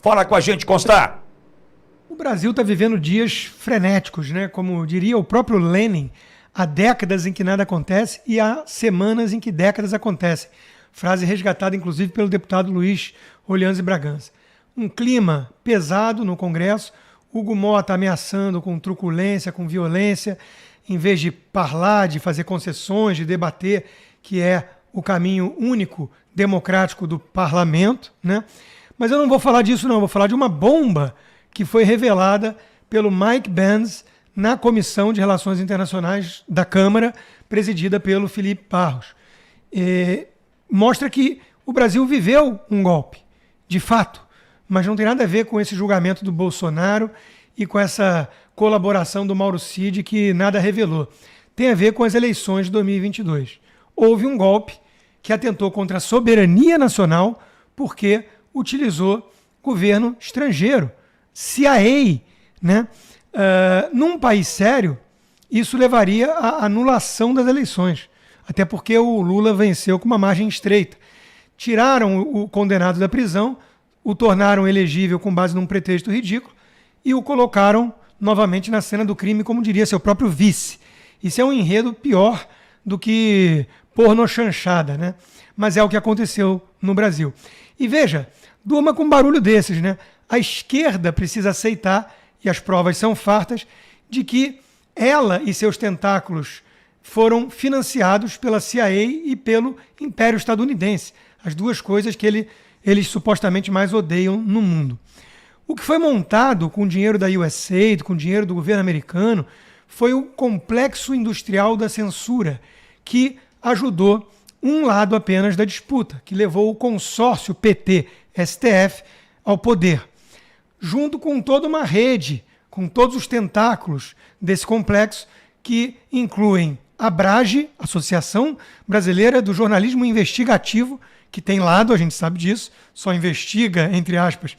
Fala com a gente, Constar. O Brasil está vivendo dias frenéticos, né? Como diria o próprio Lenin, há décadas em que nada acontece e há semanas em que décadas acontecem. Frase resgatada, inclusive, pelo deputado Luiz Orleans e Bragança. Um clima pesado no Congresso, Hugo Mota ameaçando com truculência, com violência, em vez de parlar, de fazer concessões, de debater, que é o caminho único democrático do parlamento, né? Mas eu não vou falar disso, não. Eu vou falar de uma bomba que foi revelada pelo Mike Benz na Comissão de Relações Internacionais da Câmara, presidida pelo Felipe Barros. Mostra que o Brasil viveu um golpe, de fato, mas não tem nada a ver com esse julgamento do Bolsonaro e com essa colaboração do Mauro Cid que nada revelou. Tem a ver com as eleições de 2022. Houve um golpe que atentou contra a soberania nacional porque utilizou governo estrangeiro, CIA, né? Num país sério, isso levaria à anulação das eleições, até porque o Lula venceu com uma margem estreita. Tiraram o condenado da prisão, o tornaram elegível com base num pretexto ridículo e o colocaram novamente na cena do crime, como diria seu próprio vice. Isso é um enredo pior do que pornochanchada, né? Mas é o que aconteceu no Brasil. E veja, durma com barulho desses, né? A esquerda precisa aceitar, e as provas são fartas, de que ela e seus tentáculos foram financiados pela CIA e pelo Império Estadunidense. As duas coisas que eles supostamente mais odeiam no mundo. O que foi montado com dinheiro da USAID, com dinheiro do governo americano, foi o complexo industrial da censura, que ajudou um lado apenas da disputa, que levou o consórcio PT-STF ao poder, junto com toda uma rede, com todos os tentáculos desse complexo, que incluem a Abrage, Associação Brasileira do Jornalismo Investigativo, que tem lado, a gente sabe disso, só investiga, entre aspas,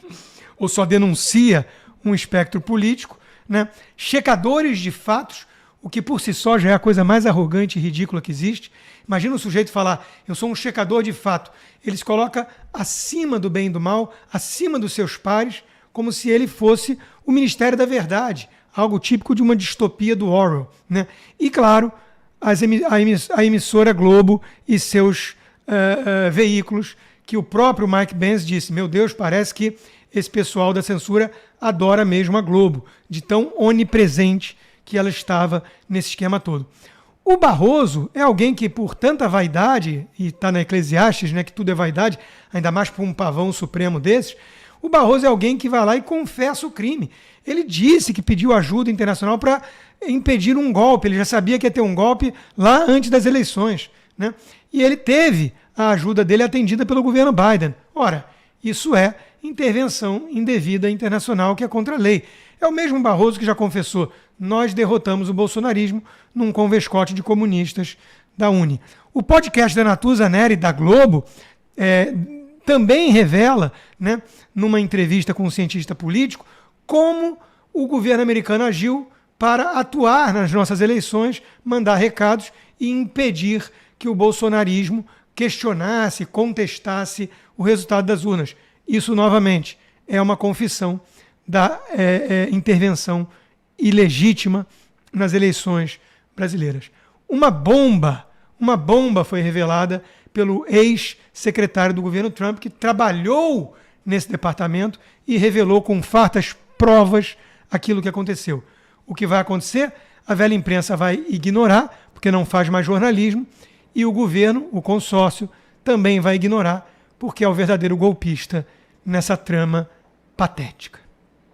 ou só denuncia um espectro político, né? Checadores de fatos, o que por si só já é a coisa mais arrogante e ridícula que existe. Imagina o sujeito falar, eu sou um checador de fato. Ele se coloca acima do bem e do mal, acima dos seus pares, como se ele fosse o Ministério da Verdade, algo típico de uma distopia do Orwell, né? E, claro, a emissora Globo e seus veículos, que o próprio Mike Benz disse, meu Deus, parece que esse pessoal da censura adora mesmo a Globo, de tão onipresente que ela estava nesse esquema todo. O Barroso é alguém que, por tanta vaidade, e está na Eclesiastes, né, que tudo é vaidade, ainda mais para um pavão supremo desses, o Barroso é alguém que vai lá e confessa o crime. Ele disse que pediu ajuda internacional para impedir um golpe, ele já sabia que ia ter um golpe lá antes das eleições, né? E ele teve a ajuda dele atendida pelo governo Biden. Ora, isso é intervenção indevida internacional que é contra a lei. É o mesmo Barroso que já confessou, nós derrotamos o bolsonarismo num convescote de comunistas da Uni. O podcast da Natuza Neri, da Globo, também revela, né, numa entrevista com um cientista político, como o governo americano agiu para atuar nas nossas eleições, mandar recados e impedir que o bolsonarismo questionasse, contestasse o resultado das urnas. Isso, novamente, é uma confissão da intervenção ilegítima nas eleições brasileiras. Uma bomba foi revelada pelo ex-secretário do governo Trump, que trabalhou nesse departamento e revelou com fartas provas aquilo que aconteceu. O que vai acontecer? A velha imprensa vai ignorar, porque não faz mais jornalismo, e o governo, o consórcio, também vai ignorar, porque é o verdadeiro golpista nessa trama patética.